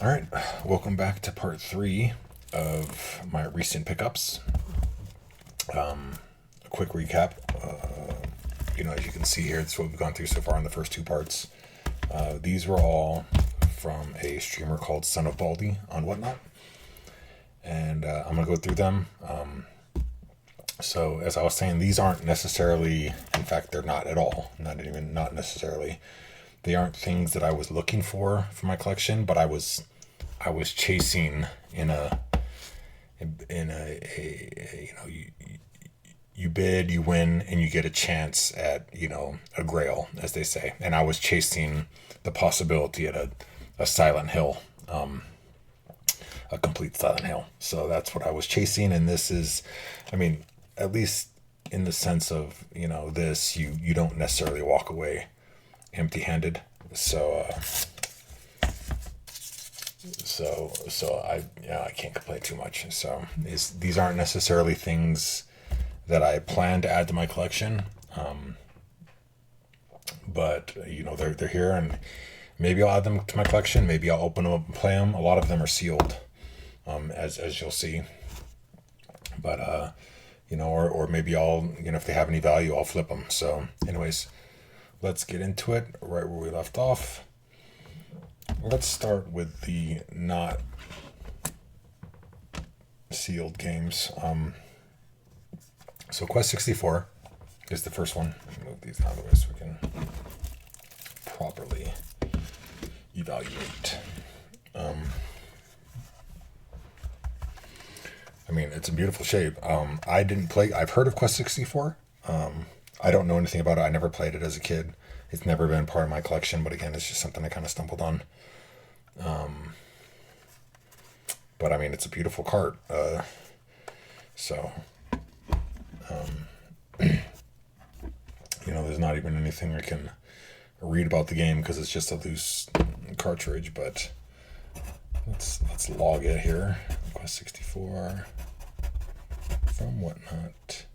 All right, welcome back to part 3 of my recent pickups. A quick recap. As you can see here, that's what we've gone through so far in the first 2 parts. These were all from a streamer called Son of Baldy on Whatnot. And I'm going to go through them. So, as I was saying, these aren't necessarily, in fact, they're not at all, not necessarily. They aren't things that I was looking for my collection, but I was chasing in a you bid, you win, and you get a chance at a grail, as they say. And I was chasing the possibility at a Silent Hill, a complete Silent Hill. So that's what I was chasing, and this is, at least in the sense of this, you don't necessarily walk away empty-handed. So I can't complain too much. So these aren't necessarily things that I plan to add to my collection, but they're here, and maybe I'll add them to my collection. Maybe I'll open them up and play them. A lot of them are sealed, as you'll see. But or maybe I'll if they have any value, I'll flip them. So, anyways, let's get into it right where we left off. Let's start with the not sealed games. So Quest 64 is the first one. Let me move these out of the way so we can properly evaluate. It's in beautiful shape. I didn't play. I've heard of Quest 64. I don't know anything about it. I never played it as a kid. It's never been part of my collection, but again, it's just something I kind of stumbled on. But it's a beautiful cart. There's not even anything I can read about the game because it's just a loose cartridge. But let's log it here. Quest 64 from Whatnot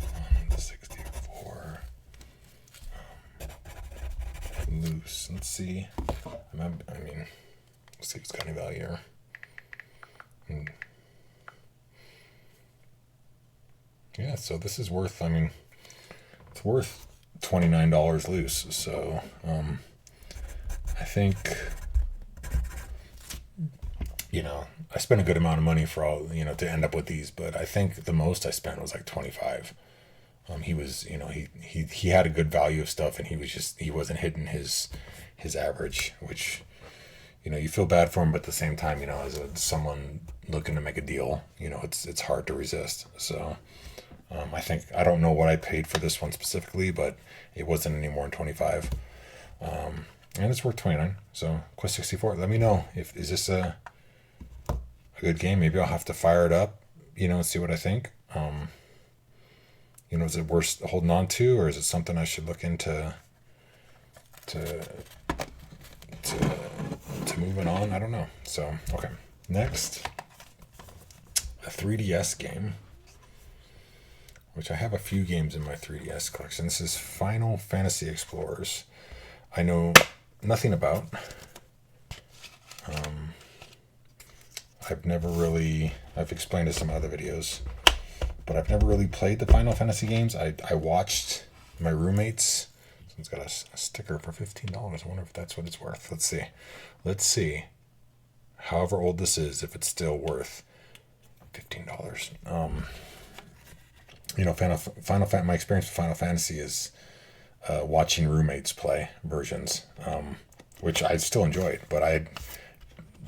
on the 64. Loose. Let's see. Let's see if it's got any value here. Yeah, so this is worth, it's worth $29 loose. So, I think, I spent a good amount of money for all, to end up with these, but I think the most I spent was like 25. He was, he had a good value of stuff, and he wasn't hitting his average, which, you feel bad for him, but at the same time, as someone looking to make a deal, it's hard to resist. So, I don't know what I paid for this one specifically, but it wasn't any more than 25. And it's worth 29. So Quest 64, let me know is this a good game. Maybe I'll have to fire it up, and see what I think. Is it worth holding on to, or is it something I should look into to moving on? I don't know. So, okay. Next, a 3DS game, which I have a few games in my 3DS collection. This is Final Fantasy Explorers. I know nothing about. I've explained this in some other videos, but I've never really played the Final Fantasy games. I watched my roommates. Someone's got a sticker for $15. I wonder if that's what it's worth. Let's see. However old this is, if it's still worth $15. My experience with Final Fantasy is watching roommates play versions, which I still enjoyed, but I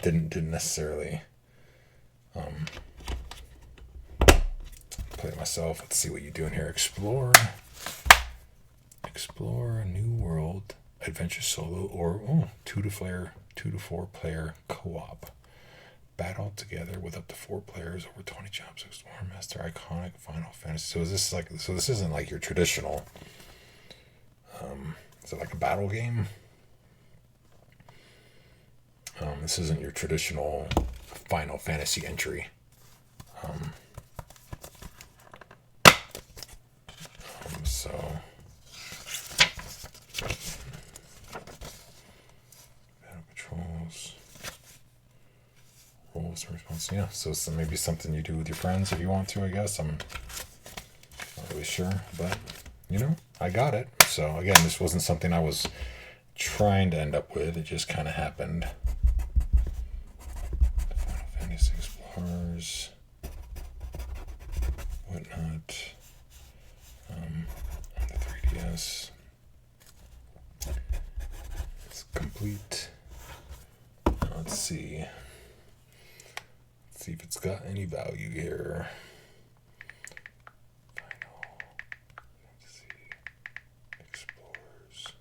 didn't necessarily play it myself. Let's see what you're doing here. Explore a new world, adventure solo, or 2 to 4 player co-op. Battle together with up to 4 players over 20 jobs. Explore, master iconic Final Fantasy. So this isn't like your traditional. Is it like a battle game? This isn't your traditional Final Fantasy entry. So battle controls. Yeah, so maybe something you do with your friends if you want to, I guess. I'm not really sure, but I got it. So again, this wasn't something I was trying to end up with. It just kind of happened. Final Fantasy Explorers, whatnot, on the 3DS. It's complete. Let's see. See if it's got any value here. Final Fantasy Explorers.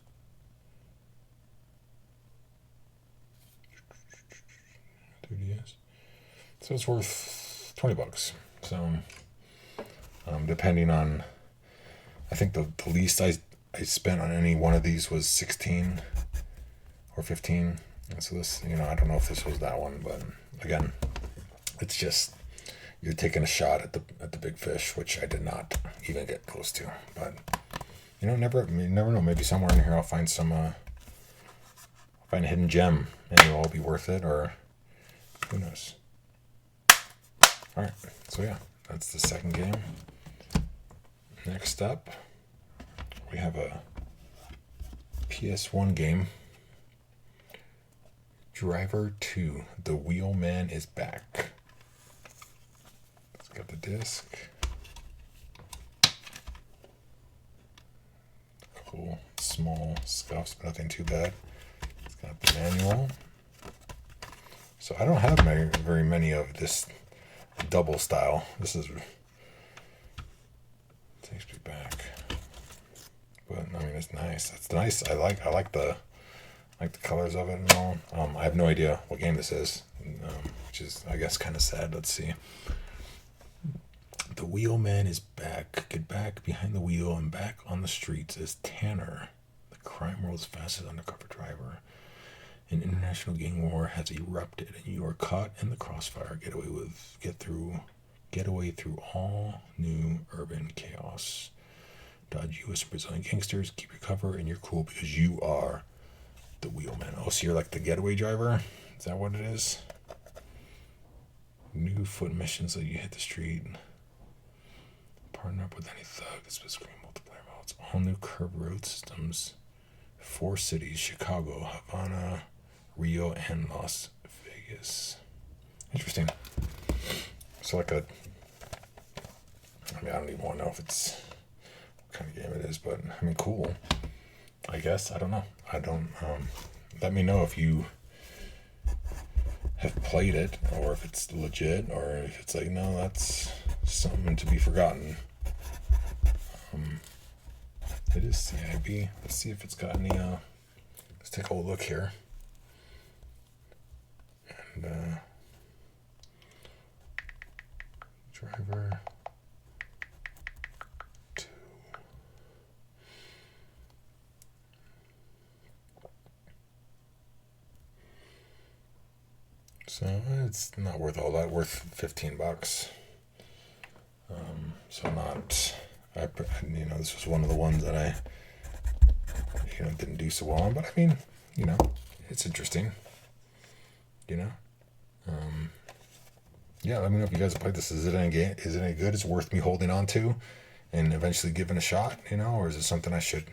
$3DS. So it's worth $20. So, depending on, I think the least I spent on any one of these was 16 or 15. And so this, I don't know if this was that one, but again, it's just you're taking a shot at the big fish, which I did not even get close to. But you never know. Maybe somewhere in here I'll find a hidden gem, and it'll all be worth it, or who knows. All right, so yeah, that's the second game. Next up, we have a PS1 game. Driver 2, The Wheelman is Back. It's got the disc. A couple small scuffs, but nothing too bad. It's got the manual. So I don't have very many of this double style. This takes me back. But I mean, it's nice. It's nice. I like the colors of it and all. I have no idea what game this is, which is, I guess, kind of sad. Let's see. The Wheelman is back. Get back behind the wheel and back on the streets as Tanner, the crime world's fastest undercover driver. An international gang war has erupted, and you are caught in the crossfire. Get away through all new urban chaos. Dodge U.S. and Brazilian gangsters. Keep your cover, and you're cool because you are the Wheelman. Oh, so you're like the getaway driver? Is that what it is? New foot missions that you hit the street. Partner up with any thug. It's basically multiplayer modes. All new curb road systems. 4 cities: Chicago, Havana, Rio, and Las Vegas. Interesting. So I don't even want to know if it's what kind of game it is, but I mean, cool. I guess. I don't know. Let me know if you have played it, or if it's legit, or if it's like, no, that's something to be forgotten. It is CIB. Let's see if it's got any, let's take a look here. And, driver 2. So it's not worth all that. Worth $15. So not. This was one of the ones that I, didn't do so well on. But I mean, it's interesting. Yeah. Let me know if you guys have played this. Is it any good? Is it worth me holding on to, and eventually giving a shot? Or is it something I should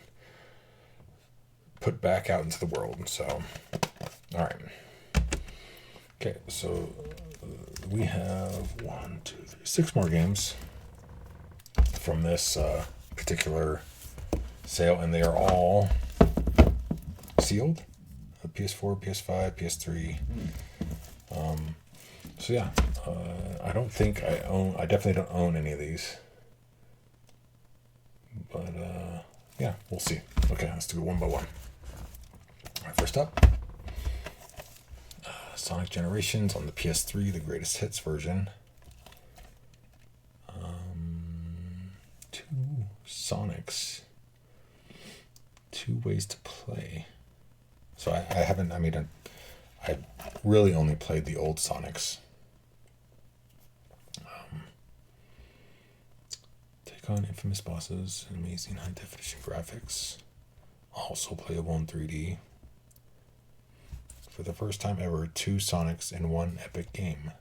put back out into the world? So, all right. Okay, so we have 6 more games from this particular sale, and they are all sealed. PS4, PS5, PS3. So yeah, I don't think I definitely don't own any of these. But yeah, we'll see. Okay, let's do it one by one. All right, first up. Sonic Generations on the PS3, the greatest hits version. 2 Sonics. 2 ways to play. So I haven't, I really only played the old Sonics. Take on infamous bosses, amazing high definition graphics. Also playable in 3D. For the first time ever, 2 Sonics in one epic game.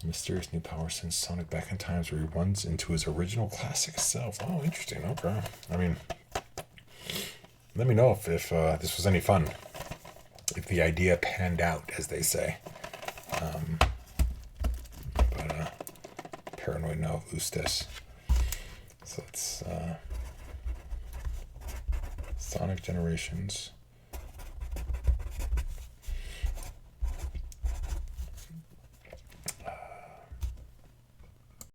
Mysterious new power sends Sonic back in times where he runs into his original classic self. Oh, interesting. Okay. I mean, let me know if this was any fun. If the idea panned out, as they say. But paranoid now, Ustes. So it's Sonic Generations.